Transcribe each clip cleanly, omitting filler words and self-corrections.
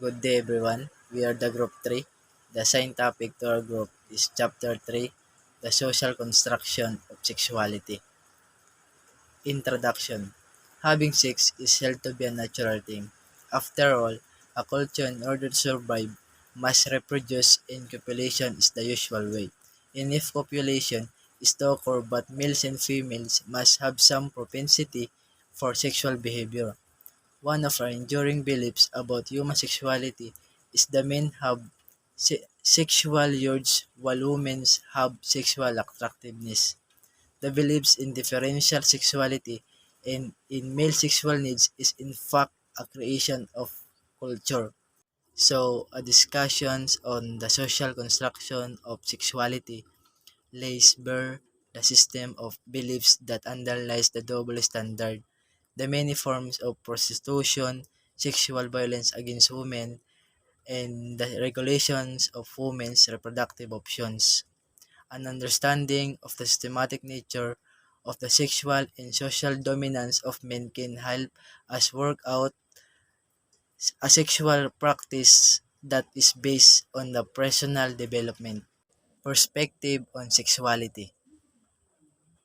Good day, everyone. We are the group 3. The assigned topic to our group is chapter 3, the social construction of sexuality. Introduction. Having sex is held to be a natural thing. After all, a culture, in order to survive, must reproduce, and copulation is the usual way. And if copulation is to occur, but males and females must have some propensity for sexual behavior. One of our enduring beliefs about human sexuality is that men have sexual urge while women have sexual attractiveness. The beliefs in differential sexuality and in male sexual needs is in fact a creation of culture. So, a discussions on the social construction of sexuality lays bare the system of beliefs that underlies the double standard, the many forms of prostitution, sexual violence against women, and the regulations of women's reproductive options. An understanding of the systematic nature of the sexual and social dominance of men can help us work out a sexual practice that is based on the personal development. Perspective on sexuality.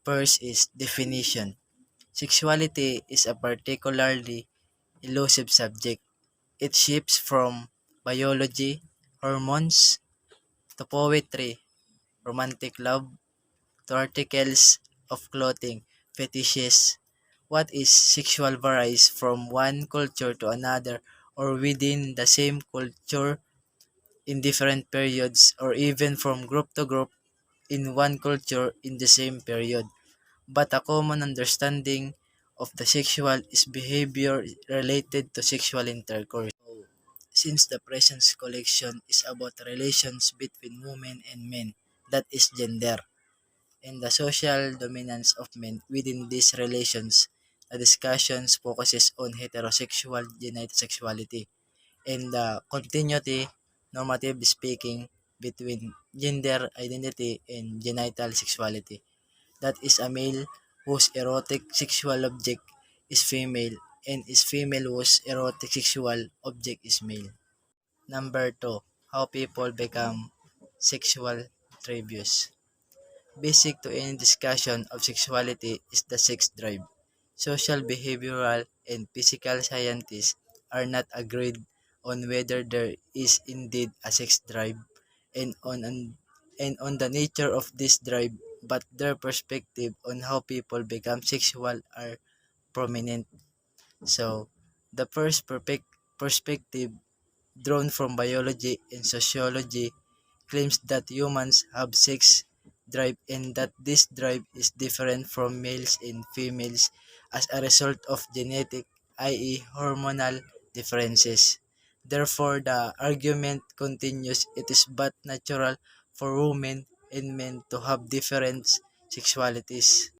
First is definition. Sexuality is a particularly elusive subject. It shifts from biology, hormones, to poetry, romantic love, to articles of clothing, fetishes. What is sexual varies from one culture to another or within the same culture in different periods or even from group to group in one culture in the same period. But a common understanding of the sexual is behavior related to sexual intercourse. Since the present collection is about relations between women and men, that is gender, and the social dominance of men within these relations, the discussions focuses on heterosexual genital sexuality and the continuity, normative speaking, between gender identity and genital sexuality. That is a male whose erotic sexual object is female and is female whose erotic sexual object is male. Number 2. How people become sexual tributes. Basic to any discussion of sexuality is the sex drive. Social, behavioral, and physical scientists are not agreed on whether there is indeed a sex drive and on the nature of this drive, but their perspective on how people become sexual are prominent. So, the first perspective drawn from biology and sociology claims that humans have sex drive and that this drive is different from males and females as a result of genetic, i.e. hormonal differences. Therefore, the argument continues it is but natural for women and men to have different sexualities.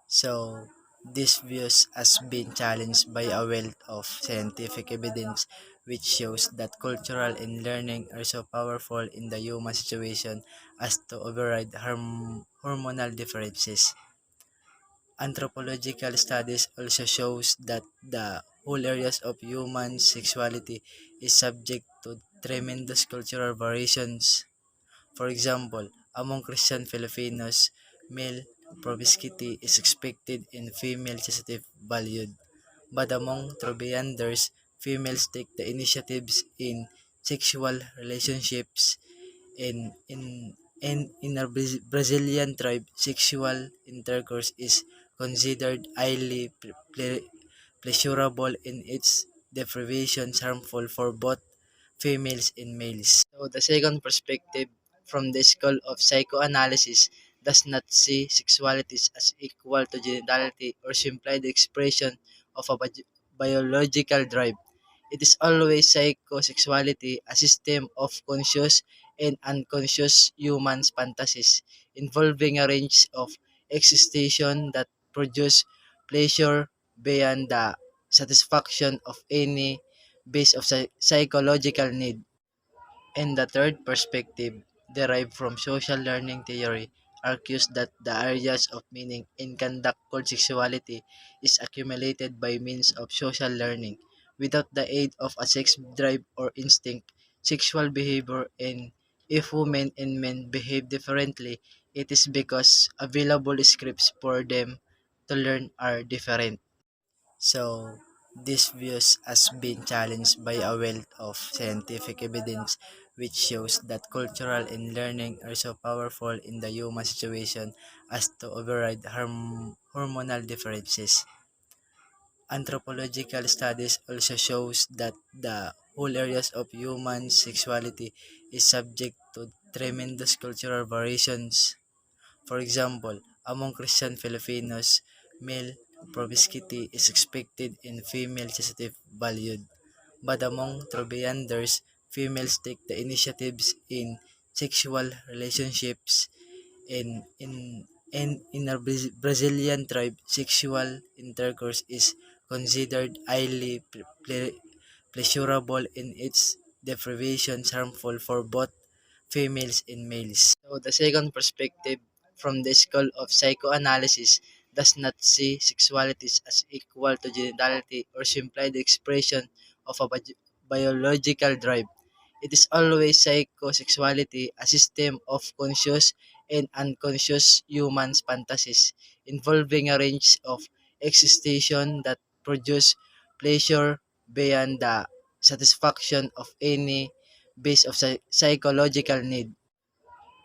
So, this views has been challenged by a wealth of scientific evidence which shows that cultural and learning are so powerful in the human situation as to override hormonal differences. Anthropological studies also shows that the whole areas of human sexuality is subject to tremendous cultural variations. For example, among Christian Filipinos, male promiscuity is expected and female chastity valued. But among Trobrianders, females take the initiatives in sexual relationships and in a Brazilian tribe, sexual intercourse is considered highly pleasurable in its deprivations harmful for both females and males. So the second perspective from the school of psychoanalysis does not see sexuality as equal to genitality or simply the expression of a biological drive. It is always psychosexuality, a system of conscious and unconscious human fantasies involving a range of excitation that produce pleasure beyond the satisfaction of any base of psychological need. And the third perspective, derived from social learning theory, argues that the areas of meaning in conduct called sexuality is accumulated by means of social learning. without the aid of a sex drive or instinct, sexual behavior, and if women and men behave differently, it is because available scripts for them to learn are different. So, these views has been challenged by a wealth of scientific evidence which shows that cultural and learning are so powerful in the human situation as to override hormonal differences. Anthropological studies also shows that the whole areas of human sexuality is subject to tremendous cultural variations. For example, among Christian Filipinos, male promiscuity is expected and female sensitive valued. But among Trobrianders, females take the initiatives in sexual relationships in a Brazilian tribe, sexual intercourse is considered highly pleasurable in its deprivations harmful for both females and males. So the second perspective from the school of psychoanalysis does not see sexuality as equal to genitality or simply the expression of a biological drive. It is always psychosexuality, a system of conscious and unconscious human fantasies involving a range of excitation that produce pleasure beyond the satisfaction of any base of psychological need.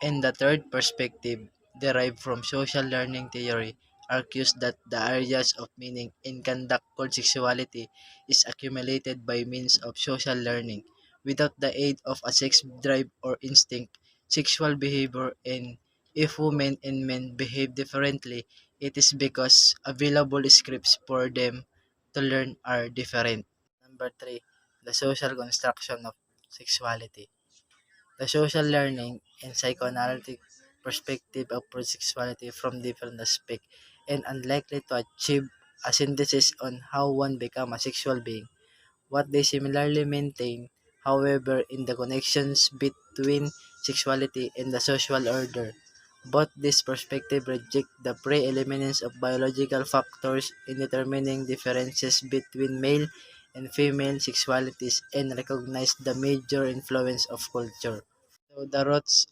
And the third perspective, derived from social learning theory, argues that the areas of meaning in conduct called sexuality is accumulated by means of social learning. Without the aid of a sex drive or instinct, sexual behavior, and if women and men behave differently, it is because available scripts for them to learn are different. Number three, the social construction of sexuality. The social learning and psychoanalytic perspective approach sexuality from different aspects and unlikely to achieve a synthesis on how one become a sexual being. What they similarly maintain, however, in the connections between sexuality and the social order. Both these perspectives reject the preeminence of biological factors in determining differences between male and female sexualities and recognize the major influence of culture. So the roots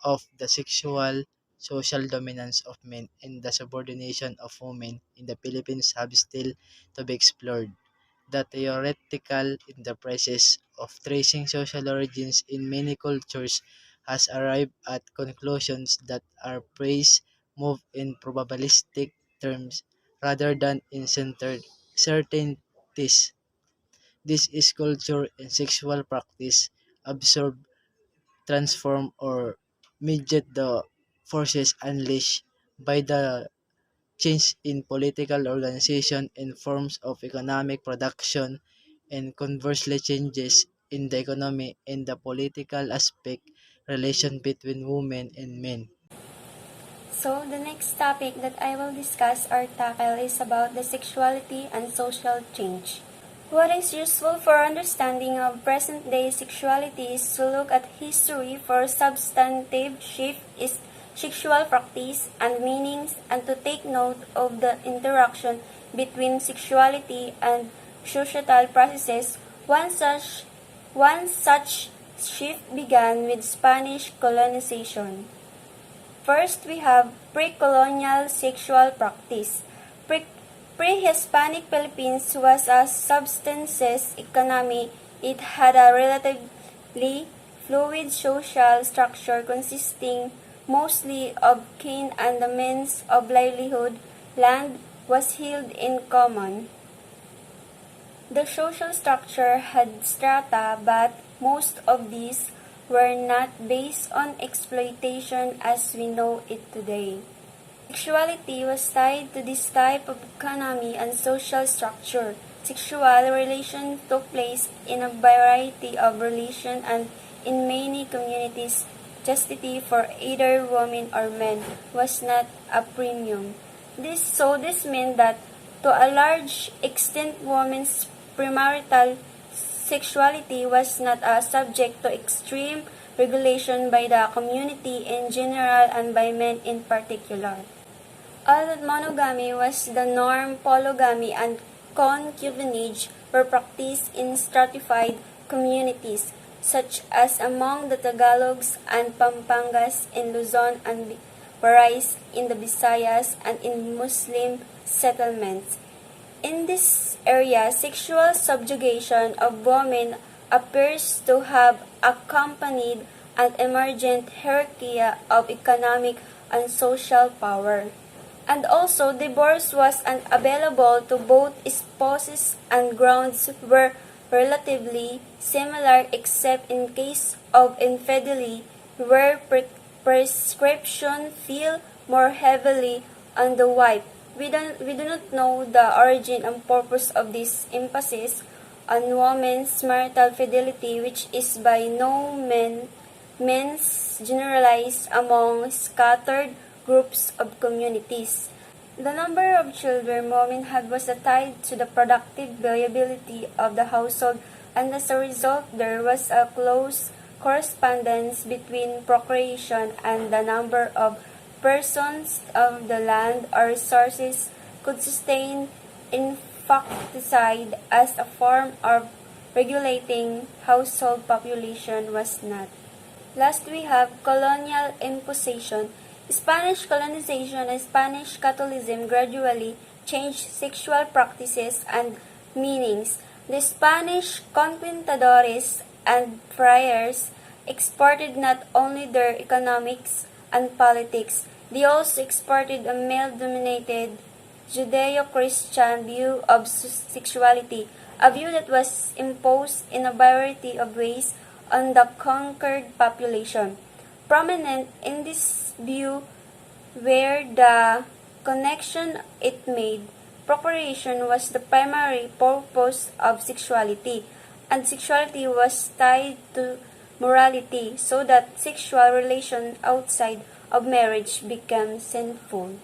of the sexual social dominance of men and the subordination of women in the Philippines have still to be explored. The theoretical enterprises of tracing social origins in many cultures has arrived at conclusions that are praised move in probabilistic terms rather than in centered certainties. This is culture and sexual practice absorb transform or mediate the forces unleashed by the change in political organization and forms of economic production and conversely changes in the economy and the political aspect relation between women and men. So, the next topic that I will discuss or tackle is about the sexuality and social change. What is useful for understanding of present-day sexuality is to look at history for substantive shift in sexual practice and meanings and to take note of the interaction between sexuality and societal processes. One such shift began with Spanish colonization. First, we have pre-colonial sexual practice. Pre-Hispanic Philippines was a subsistence economy. It had a relatively fluid social structure consisting mostly of kin and the means of livelihood. Land was held in common. The social structure had strata, but most of these were not based on exploitation as we know it today. Sexuality was tied to this type of economy and social structure. Sexual relations took place in a variety of religions and in many communities, chastity for either women or men was not a premium. This meant that to a large extent women's premarital sexuality was not subject to extreme regulation by the community in general and by men in particular. Although monogamy was the norm, polygamy and concubinage were practiced in stratified communities, such as among the Tagalogs and Pampangas in Luzon and Warais in the Visayas and in Muslim settlements. In this area, sexual subjugation of women appears to have accompanied an emergent hierarchy of economic and social power. And also, divorce was unavailable to both spouses and grounds were relatively similar except in case of infidelity where prescription fell more heavily on the wife. We do not know the origin and purpose of this emphasis on women's marital fidelity, which is by no means generalized among scattered groups of communities. The number of children women had was tied to the productive viability of the household, and as a result there was a close correspondence between procreation and the number of persons of the land or resources could sustain infanticide as a form of regulating household population was not. Last we have colonial imposition. Spanish colonization and Spanish Catholicism gradually changed sexual practices and meanings. The Spanish conquistadores and friars exported not only their economics and politics, they also exported a male-dominated Judeo-Christian view of sexuality, a view that was imposed in a variety of ways on the conquered population. Prominent in this view were the connection it made. Procreation was the primary purpose of sexuality, and sexuality was tied to morality, so that sexual relation outside of marriage became sinful.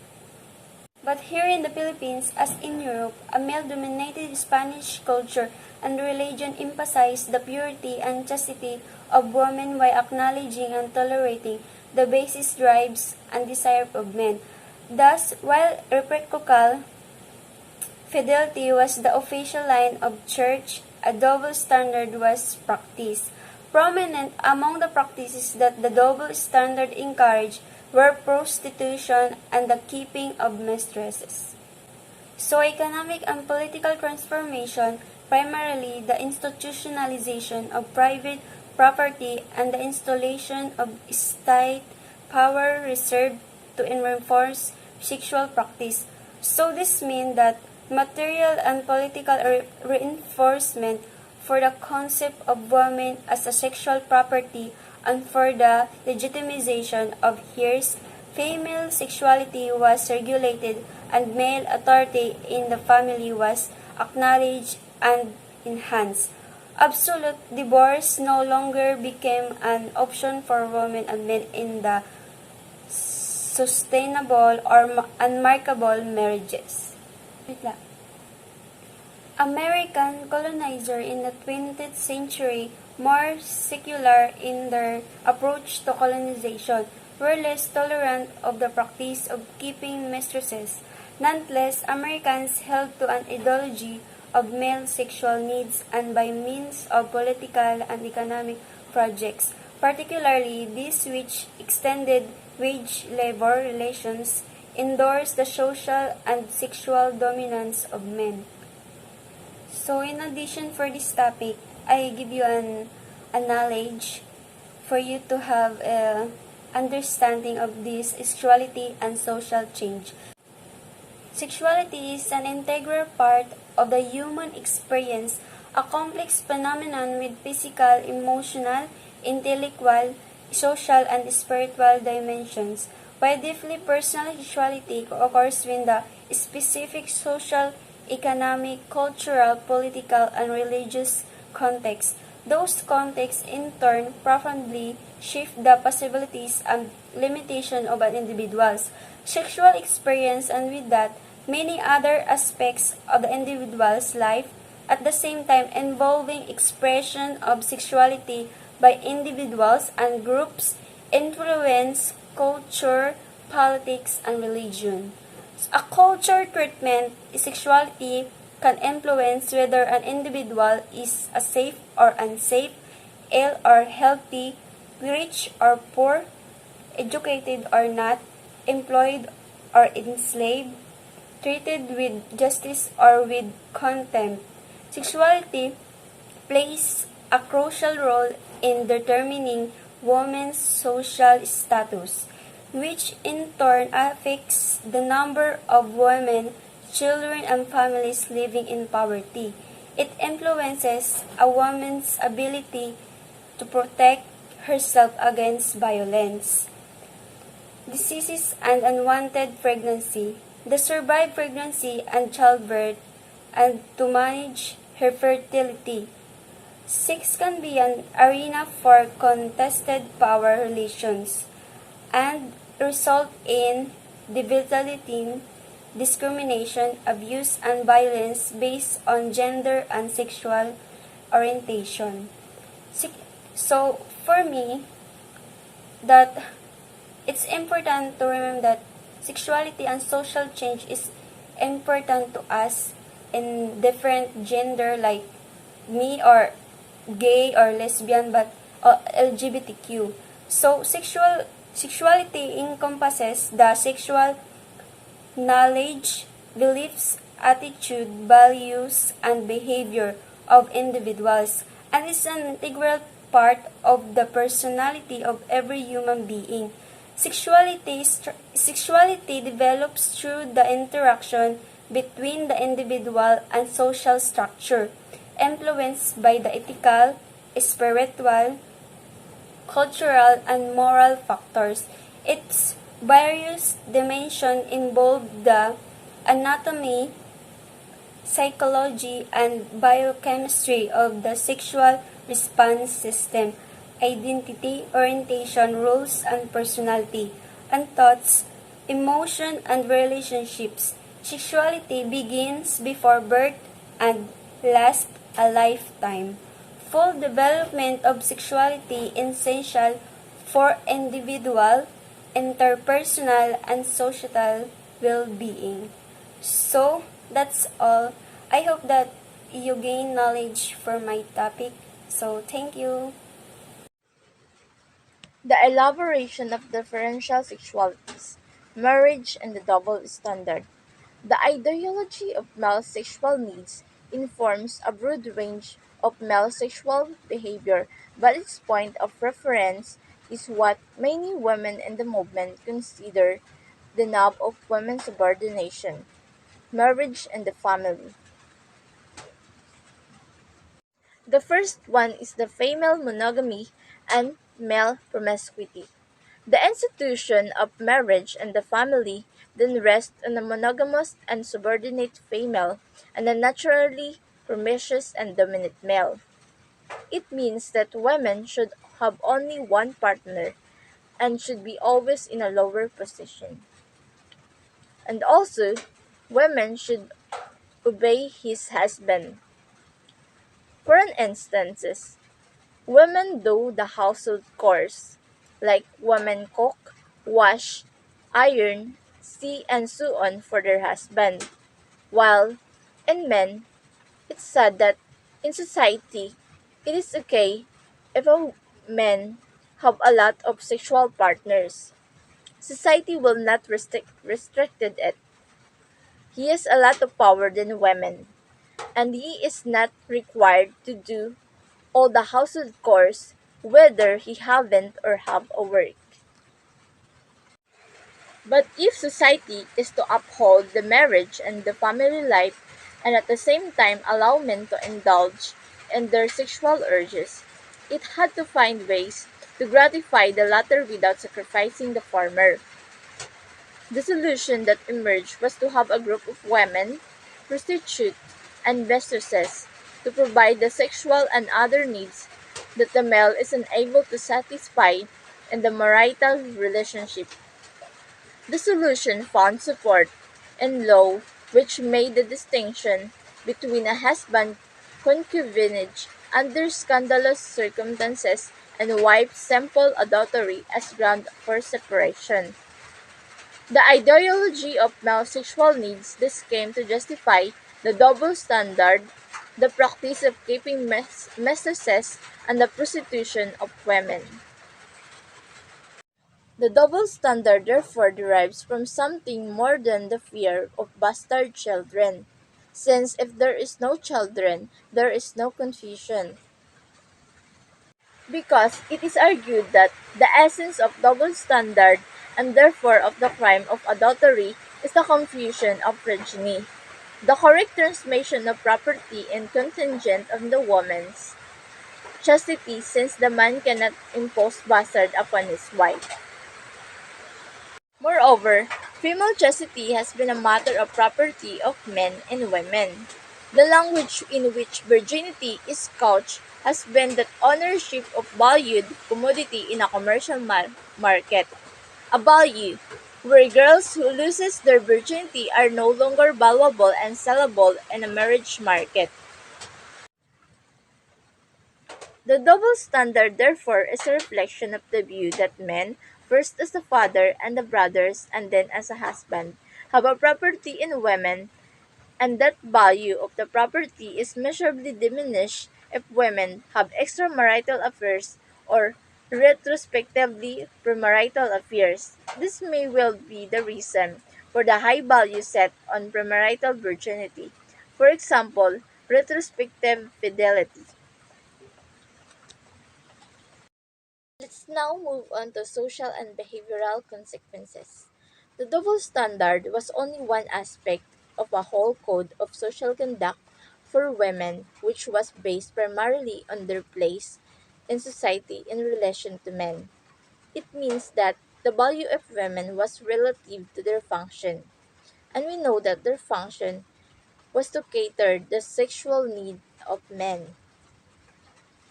But here in the Philippines, as in Europe, a male-dominated Spanish culture and religion emphasized the purity and chastity of women while acknowledging and tolerating the basis drives and desire of men. Thus, while reciprocal fidelity was the official line of church, a double standard was practiced. Prominent among the practices that the double standard encouraged were prostitution and the keeping of mistresses. So economic and political transformation, primarily the institutionalization of private property and the installation of state power reserved to enforce sexual practice. So this means that material and political reinforcement for the concept of women as a sexual property and for the legitimization of hers, female sexuality was regulated and male authority in the family was acknowledged and enhanced. Absolute divorce no longer became an option for women and men in the sustainable or unmarkable marriages. American colonizer in the 20th century, more secular in their approach to colonization, were less tolerant of the practice of keeping mistresses. Nonetheless, Americans held to an ideology of male sexual needs and by means of political and economic projects, particularly these which extended wage labor relations, endorsed the social and sexual dominance of men. So in addition for this topic, I give you a knowledge for you to have a understanding of this sexuality and social change. Sexuality is an integral part of the human experience, a complex phenomenon with physical, emotional, intellectual, social, and spiritual dimensions. While deeply personal sexuality occurs when the specific social, economic, cultural, political, and religious context. Those contexts in turn profoundly shift the possibilities and limitations of an individual's sexual experience and with that, many other aspects of the individual's life, at the same time involving expression of sexuality by individuals and groups, influence, culture, politics, and religion. A culture treatment is sexuality can influence whether an individual is a safe or unsafe, ill or healthy, rich or poor, educated or not, employed or enslaved, treated with justice or with contempt. Sexuality plays a crucial role in determining women's social status, which in turn affects the number of women, children, and families living in poverty. It influences a woman's ability to protect herself against violence, diseases, and unwanted pregnancy, to survive pregnancy and childbirth, and to manage her fertility. Sex can be an arena for contested power relations and result in debilitating discrimination, abuse, and violence based on gender and sexual orientation. So, for me, that it's important to remember that sexuality and social change is important to us in different gender like me or gay or lesbian but LGBTQ. So sexuality encompasses the sexual knowledge, beliefs, attitude, values, and behavior of individuals and is an integral part of the personality of every human being. Sexuality develops through the interaction between the individual and social structure, influenced by the ethical, spiritual, cultural, and moral factors. Its various dimensions involve the anatomy, psychology, and biochemistry of the sexual response system, identity, orientation, roles, and personality, and thoughts, emotion, and relationships. Sexuality begins before birth and lasts a lifetime. Full development of sexuality is essential for individual, interpersonal, and societal well-being. So, that's all. I hope that you gain knowledge for my topic. So, thank you. The elaboration of differential sexualities, marriage, and the double standard. The ideology of male sexual needs informs a broad range of male sexual behavior, but its point of reference is what many women in the movement consider the knob of women's subordination, marriage and the family. The first one is the female monogamy and male promiscuity. The institution of marriage and the family then rests on a monogamous and subordinate female and a naturally promiscuous and dominant male. It means that women should have only one partner and should be always in a lower position. And also, women should obey his husband. For an instance, women do the household chores, like women cook, wash, iron, see, and so on for their husband. While in men, it's said that in society, it is okay if a man have a lot of sexual partners. Society will not restricted it. He has a lot of power than women, and he is not required to do all the household chores whether he haven't or have a work. But if society is to uphold the marriage and the family life and at the same time allow men to indulge in their sexual urges, it had to find ways to gratify the latter without sacrificing the former. The solution that emerged was to have a group of women, prostitutes, and mistresses to provide the sexual and other needs that the male is unable to satisfy in the marital relationship. The solution found support in law which made the distinction between a husband concubinage under scandalous circumstances and wife's simple adultery as ground for separation. The ideology of male sexual needs this came to justify the double standard, the practice of keeping mistresses, and the prostitution of women. The double standard therefore derives from something more than the fear of bastard children, since if there is no children, there is no confusion. Because it is argued that the essence of double standard and therefore of the crime of adultery is the confusion of progeny, the correct transmission of property and contingent on the woman's chastity since the man cannot impose bastard upon his wife. Moreover, female chastity has been a matter of property of men and women. The language in which virginity is couched has been that ownership of valued commodity in a commercial market. A value where girls who loses their virginity are no longer valuable and sellable in a marriage market. The double standard therefore is a reflection of the view that men, first as a father and the brothers and then as a husband, have a property in women, and that value of the property is measurably diminished if women have extramarital affairs or retrospectively premarital affairs. This may well be the reason for the high value set on premarital virginity. For example, retrospective fidelity. Let's now move on to social and behavioral consequences. The double standard was only one aspect of a whole code of social conduct for women, which was based primarily on their place in society in relation to men. It means that the value of women was relative to their function, and we know that their function was to cater the sexual need of men.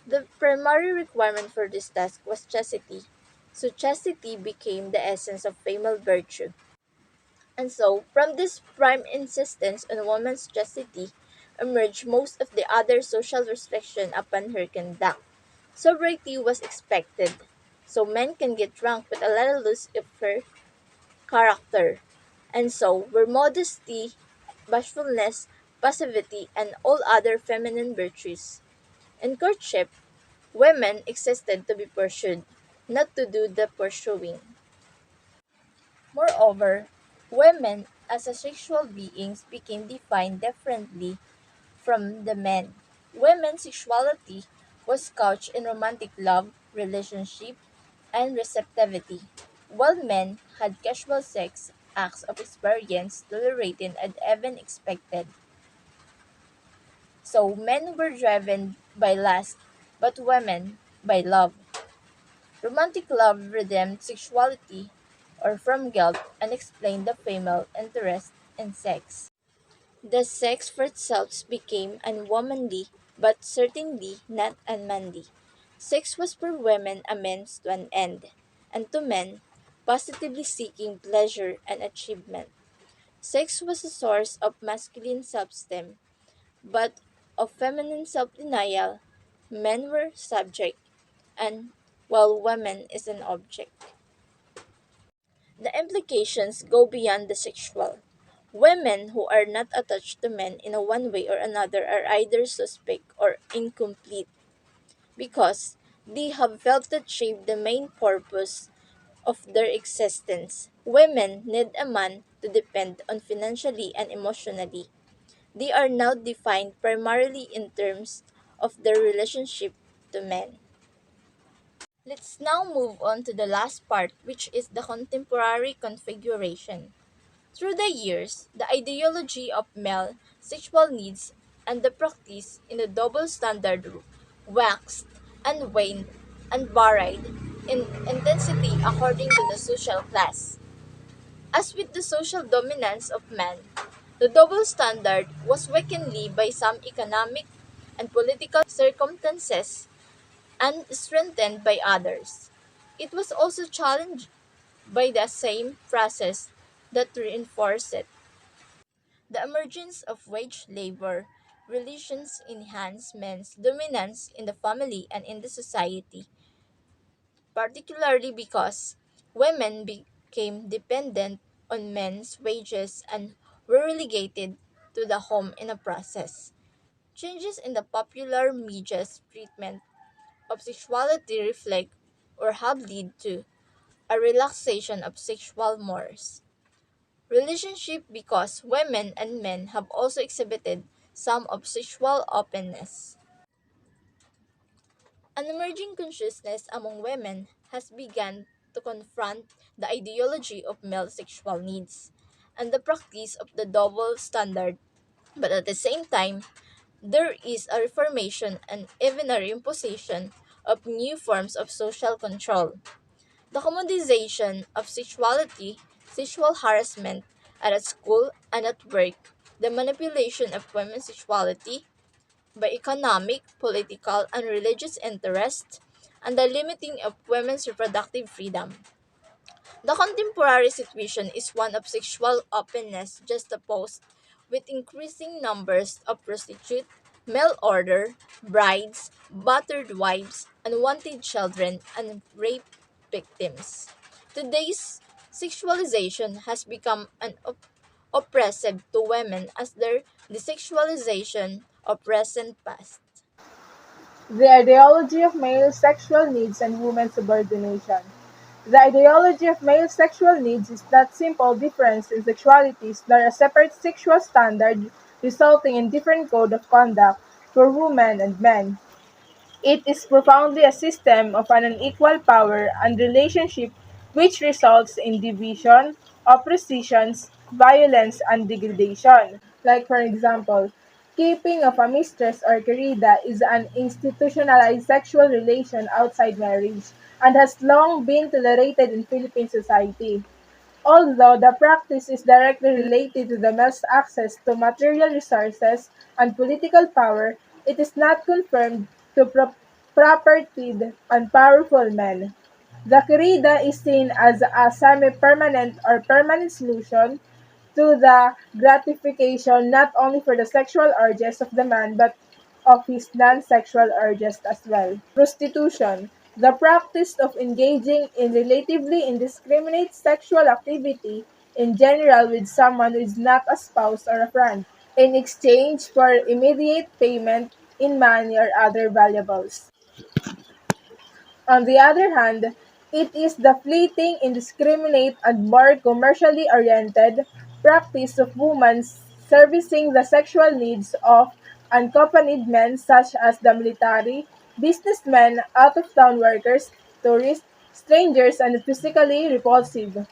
The primary requirement for this task was chastity, so chastity became the essence of female virtue. And so, from this prime insistence on woman's chastity, emerged most of the other social restriction upon her conduct. Sobriety was expected, so men can get drunk but a little loose of her character. And so were modesty, bashfulness, passivity, and all other feminine virtues. In courtship, women existed to be pursued, not to do the pursuing. Moreover, women as a sexual beings became defined differently from the men. Women's sexuality was couched in romantic love, relationship, and receptivity, while men had casual sex, acts of experience tolerated and even expected. So men were driven by lust, but women by love. Romantic love redeemed sexuality or from guilt and explained the female interest in sex. The sex for itself became unwomanly, but certainly not unmanly. Sex was for women a means to an end, and to men, positively seeking pleasure and achievement. Sex was a source of masculine self-esteem, but of feminine self-denial. Men were subject, and while women is an object. The implications go beyond the sexual. Women who are not attached to men in a one way or another are either suspect or incomplete because they have felt that shape the main purpose of their existence. Women need a man to depend on financially and emotionally. They are now defined primarily in terms of their relationship to men. Let's now move on to the last part, which is the contemporary configuration. Through the years, the ideology of male sexual needs and the practice in the double standard waxed and waned and varied in intensity according to the social class. As with the social dominance of man, the double standard was weakened by some economic and political circumstances and strengthened by others. It was also challenged by the same process that reinforced it. The emergence of wage labor relations enhanced men's dominance in the family and in the society, particularly because women became dependent on men's wages and were relegated to the home in a process. Changes in the popular media's treatment of sexuality reflect or have led to a relaxation of sexual mores. Relationship because women and men have also exhibited some of sexual openness. An emerging consciousness among women has begun to confront the ideology of male sexual needs and the practice of the double standard, but at the same time, there is a reformation and even a reimposition of new forms of social control. The commodization of sexuality, sexual harassment at school and at work, the manipulation of women's sexuality by economic, political, and religious interests, and the limiting of women's reproductive freedom. The contemporary situation is one of sexual openness juxtaposed with increasing numbers of prostitute, mail order, brides, battered wives, unwanted children, and rape victims. Today's sexualization has become an oppressive to women as their desexualization of present past. The ideology of male sexual needs and women's subordination. The ideology of male sexual needs is that simple difference in sexualities that are a separate sexual standard resulting in different code of conduct for women and men. It is profoundly a system of an unequal power and relationship which results in division, oppositions, violence, and degradation. Like, for example, keeping of a mistress or querida is an institutionalized sexual relation outside marriage and has long been tolerated in Philippine society. Although the practice is directly related to the male's access to material resources and political power, it is not confirmed to propertied and powerful men. The corrida is seen as a semi-permanent or permanent solution to the gratification not only for the sexual urges of the man but of his non-sexual urges as well. Prostitution, the practice of engaging in relatively indiscriminate sexual activity in general with someone who is not a spouse or a friend, in exchange for immediate payment in money or other valuables. On the other hand, it is the fleeting, indiscriminate, and more commercially oriented practice of women servicing the sexual needs of unaccompanied men such as the military, businessmen, out-of-town workers, tourists, strangers, and physically repulsive.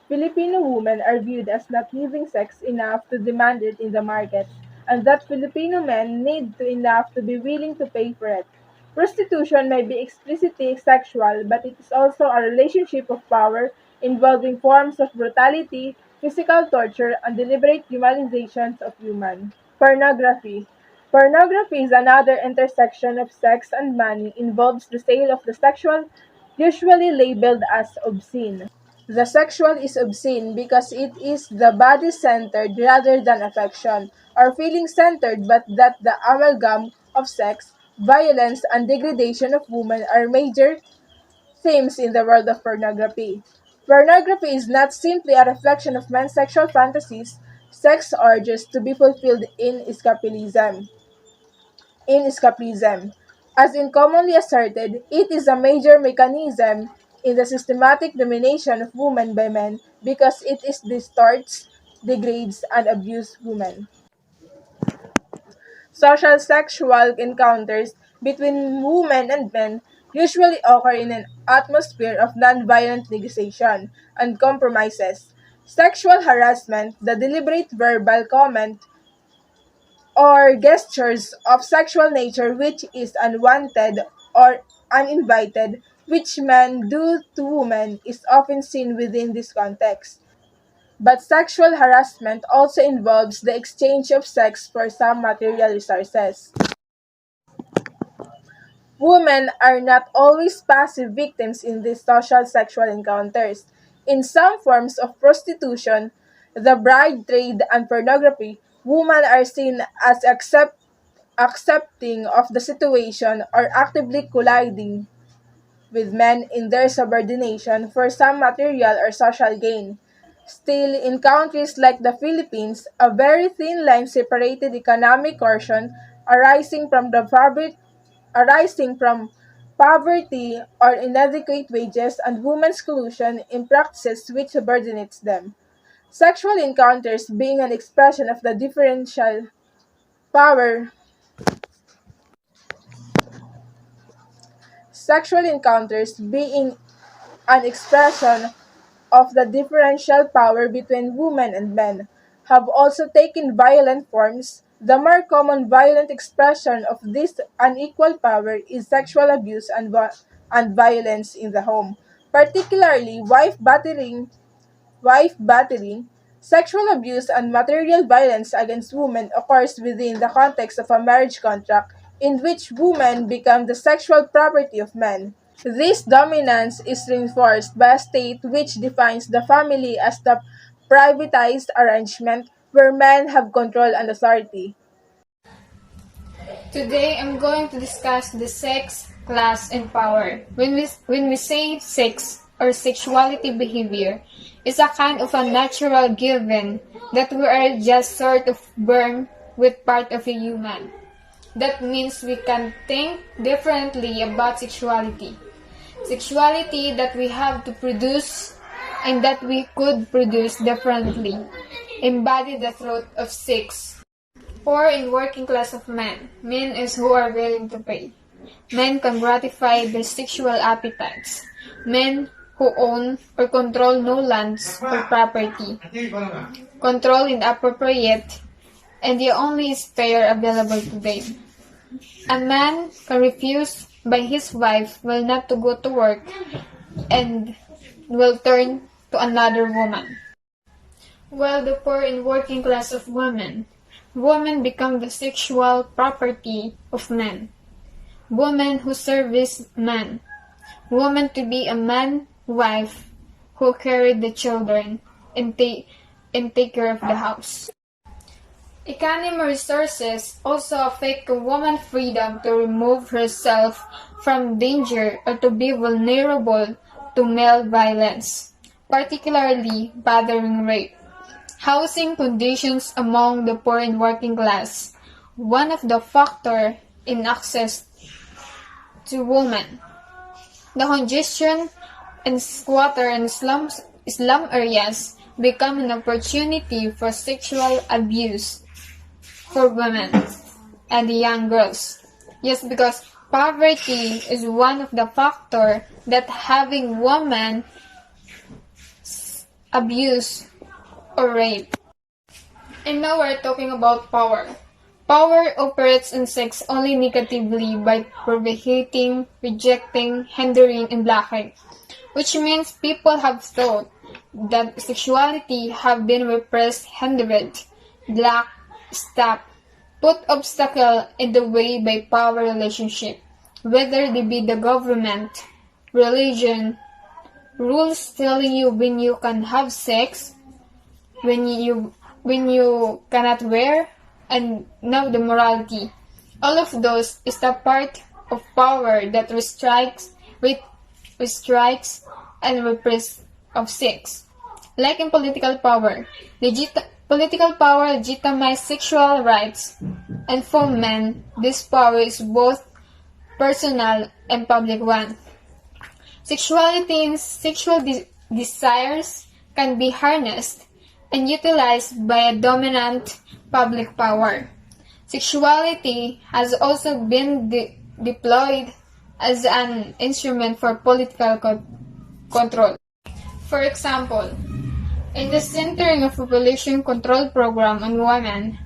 Filipino women are viewed as not needing sex enough to demand it in the market, and that Filipino men need to enough to be willing to pay for it. Prostitution may be explicitly sexual, but it is also a relationship of power involving forms of brutality, physical torture, and deliberate humanizations of human. Pornography. Pornography is another intersection of sex and money, involves the sale of the sexual, usually labeled as obscene. The sexual is obscene because it is the body-centered rather than affection or feeling-centered, but that the amalgam of sex, violence, and degradation of women are major themes in the world of pornography. Pornography is not simply a reflection of men's sexual fantasies, sex urges to be fulfilled in escapism. As in commonly asserted, it is a major mechanism in the systematic domination of women by men because it is distorts, degrades, and abuses women. Social sexual encounters between women and men usually occur in an atmosphere of nonviolent negotiation and compromises. Sexual harassment, the deliberate verbal comment or gestures of sexual nature which is unwanted or uninvited, which men do to women, is often seen within this context. But sexual harassment also involves the exchange of sex for some material resources. Women are not always passive victims in these social sexual encounters. In some forms of prostitution, the bride trade and pornography, women are seen as accepting of the situation or actively colliding with men in their subordination for some material or social gain. Still, in countries like the Philippines, a very thin line separated economic coercion arising from poverty or inadequate wages and women's collusion in practices which subordinates them. Sexual encounters being an expression of the differential power Sexual encounters being an expression of the differential power between women and men, have also taken violent forms. The more common violent expression of this unequal power is sexual abuse and violence in the home, particularly wife-battering, sexual abuse and material violence against women occurs within the context of a marriage contract in which women become the sexual property of men. This dominance is reinforced by a state which defines the family as the privatized arrangement where men have control and authority. Today, I'm going to discuss the sex, class, and power. When we say sex or sexuality behavior, it's a kind of a natural given that we are just sort of born with part of a human. That means we can think differently about sexuality. Sexuality that we have to produce and that we could produce differently. Embody the truth of sex. Poor in working class of men. Men is who are willing to pay. Men can gratify their sexual appetites. Men who own or control no lands or property. Control inappropriate and the only spare available to them. A man can refuse by his wife will not to go to work and will turn to another woman. While the poor in working class of women become the sexual property of men. Women who service men. Women to be a man wife who carry the children and take care of the house. Economic resources also affect a woman's freedom to remove herself from danger or to be vulnerable to male violence, particularly battering rape. Housing conditions among the poor and working class, one of the factors in access to women. The congestion and squatter and slum areas become an opportunity for sexual abuse for women and young girls. Yes, because poverty is one of the factors that having women abuse or rape. And now we're talking about power. Power operates in sex only negatively by provocating, rejecting, hindering, and blocking, which means people have thought that sexuality have been repressed, hindered, blocked, stopped, put obstacle in the way by power relationship, whether they be the government, religion, rules telling you when you can have sex, when you cannot wear, and now the morality. All of those is the part of power that restricts and repress of sex. Like in political power, political power legitimizes sexual rights, and for men, this power is both personal and public one. Sexuality and sexual desires can be harnessed and utilized by a dominant public power. Sexuality has also been deployed as an instrument for political control. For example, in the Centering of Population Control Program on Women,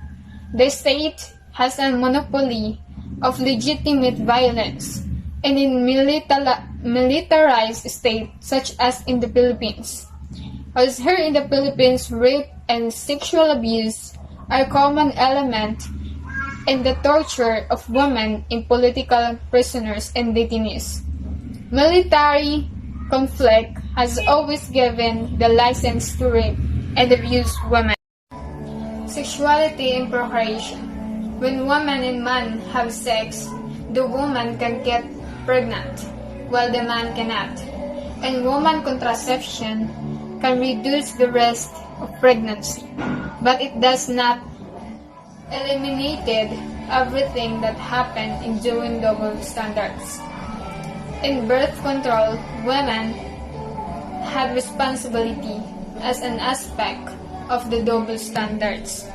the state has a monopoly of legitimate violence, and in militarized states such as in the Philippines. As here in the Philippines, rape and sexual abuse are common element in the torture of women in political prisoners and detainees. Military conflict has always given the license to rape and abuse women. Sexuality and procreation. When woman and man have sex, the woman can get pregnant, while the man cannot. And woman contraception can reduce the risk of pregnancy, but it does not eliminate everything that happened in doing double standards. In birth control, women had responsibility as an aspect of the double standards.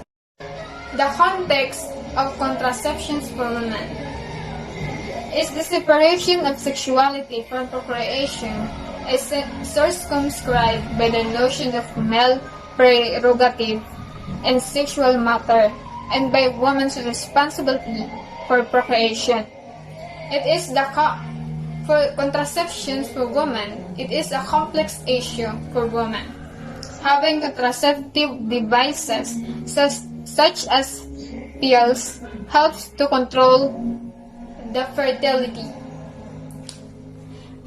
The context of contraceptions for women is the separation of sexuality from procreation is circumscribed by the notion of male prerogative in sexual matter and by woman's responsibility for procreation. It is for contraceptions for women, it is a complex issue for women. Having contraceptive devices such as pills helps to control the fertility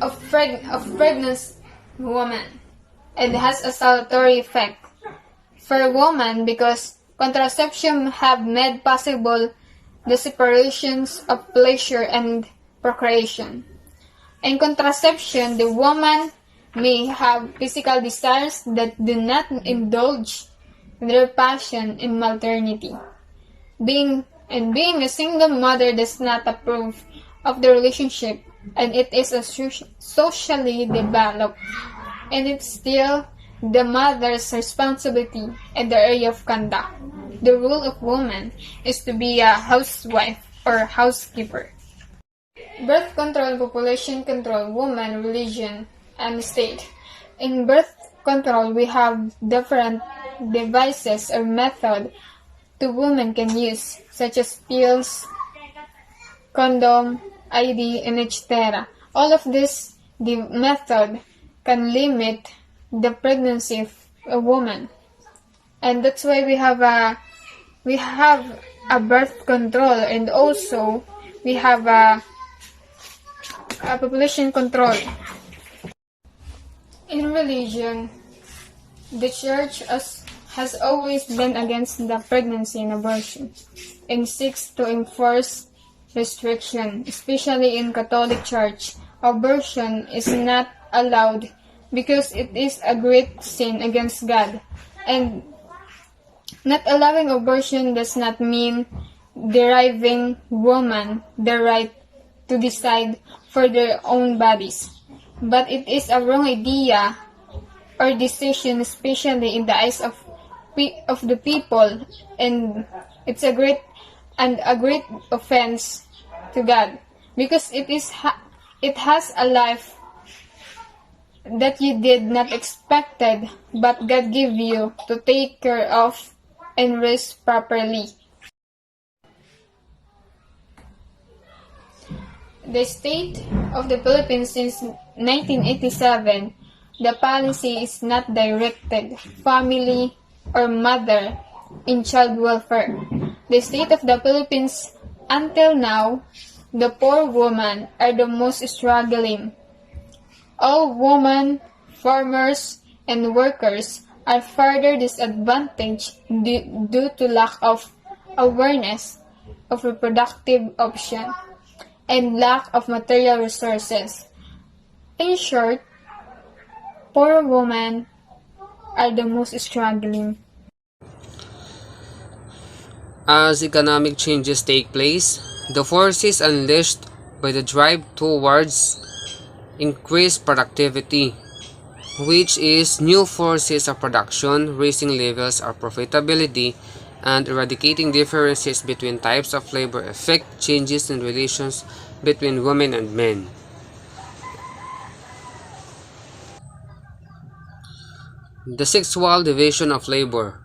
of pregnant women and has a salutary effect for women because contraception have made possible the separations of pleasure and procreation. In contraception, the woman may have physical desires that do not indulge their passion in maternity. Being a single mother does not approve of the relationship, and it is a socially developed, and it's still the mother's responsibility in the area of conduct. The role of woman is to be a housewife or housekeeper. Birth control, population control, woman, religion, and state. In birth control, we have different devices or method the women can use, such as pills, condom, ID, and etc. All of this the method can limit the pregnancy of a woman, and that's why we have a birth control, and also we have a population control. In religion, the church has always been against the pregnancy and abortion and seeks to enforce restriction, especially in Catholic Church. Abortion is not allowed because it is a great sin against God, and not allowing abortion does not mean deriving women the right to decide for their own bodies, but it is a wrong idea or decision, especially in the eyes of the people, and it's a great offense to God because it has a life that you did not expected, but God gave you to take care of and raise properly. The state of the Philippines since 1987, the policy is not directed family or mother in child welfare. The state of the Philippines until now, the poor women are the most struggling. All women, farmers, and workers are further disadvantaged due to lack of awareness of reproductive option and lack of material resources. In short, poor women are the most struggling. As economic changes take place, the forces unleashed by the drive towards increased productivity, which is new forces of production, raising levels of profitability, and eradicating differences between types of labor affect changes in relations between women and men. The sexual division of labor.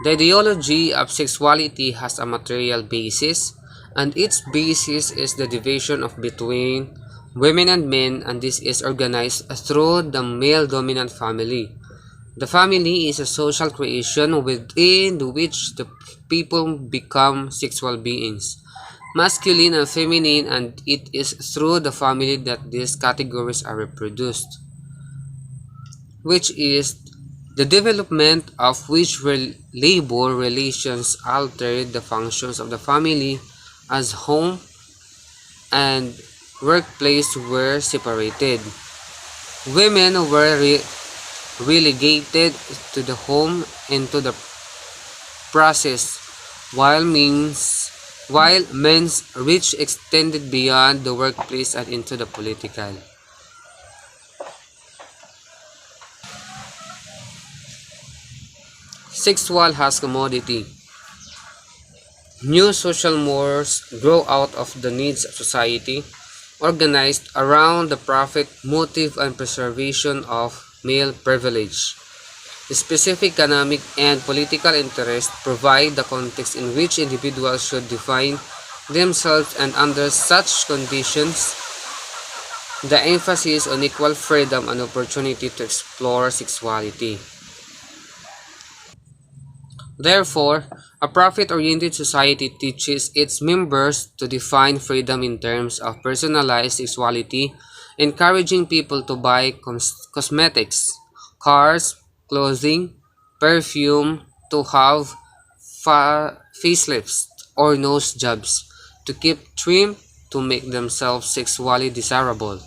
The ideology of sexuality has a material basis, and its basis is the division of between women and men, and this is organized through the male-dominant family. The family is a social creation within which the people become sexual beings, masculine and feminine, and it is through the family that these categories are reproduced, which is the development of which labor relations altered the functions of the family as home and workplace were separated. Women were relegated to the home and to the process, while men's reach extended beyond the workplace and into the political. Sexual has commodity. New social mores grow out of the needs of society, organized around the profit motive and preservation of male privilege. Specific economic and political interests provide the context in which individuals should define themselves, and under such conditions, the emphasis on equal freedom and opportunity to explore sexuality. Therefore, a profit-oriented society teaches its members to define freedom in terms of personalized sexuality, encouraging people to buy cosmetics, cars, clothing, perfume, to have facelifts or nose jobs, to keep trim, to make themselves sexually desirable.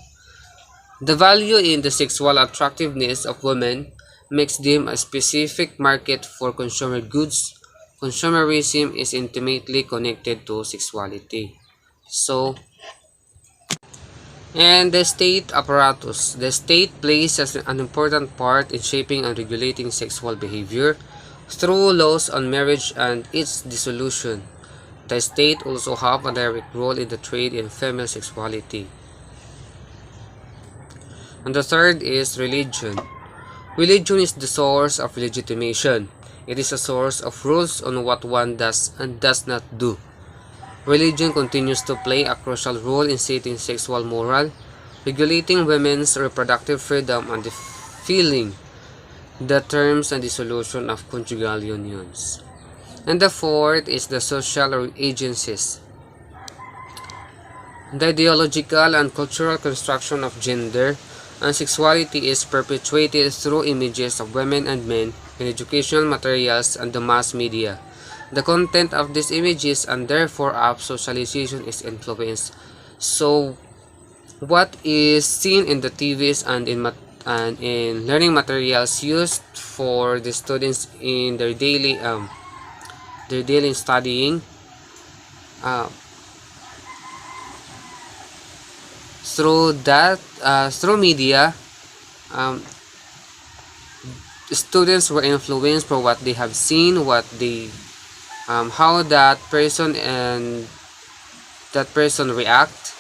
The value in the sexual attractiveness of women makes them a specific market for consumer goods. Consumerism is intimately connected to sexuality. So, and the state apparatus. The state plays an important part in shaping and regulating sexual behavior through laws on marriage and its dissolution. The state also have a direct role in the trade in female sexuality. And the third is religion. Religion is the source of legitimation. It is a source of rules on what one does and does not do. Religion continues to play a crucial role in setting sexual moral, regulating women's reproductive freedom and fulfilling the terms and dissolution of conjugal unions. And the fourth is the social agencies. The ideological and cultural construction of gender and sexuality is perpetuated through images of women and men in educational materials and the mass media. The content of these images and therefore of socialization is influenced. So, what is seen in the TVs and in learning materials used for the students in their daily studying, uh, through media, um, students were influenced for what they have seen, what they how that person react,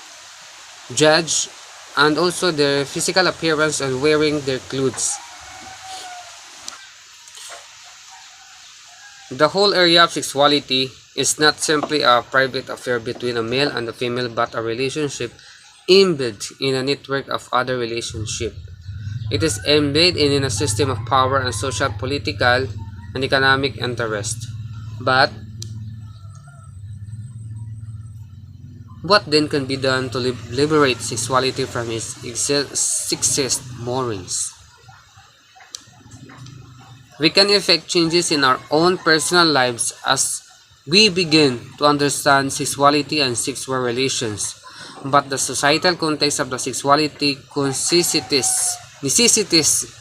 judge, and also their physical appearance and wearing their clothes. The whole area of sexuality is not simply a private affair between a male and a female, but a relationship embedded in a network of other relationships. It is embedded in a system of power and social, political, and economic interest. But what then can be done to liberate sexuality from its sexist moorings? We can effect changes in our own personal lives as we begin to understand sexuality and sexual relations. But the societal context of the sexuality necessitates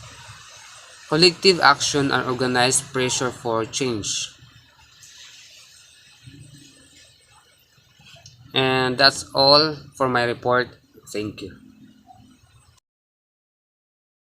collective action and organized pressure for change. And that's all for my report. Thank you.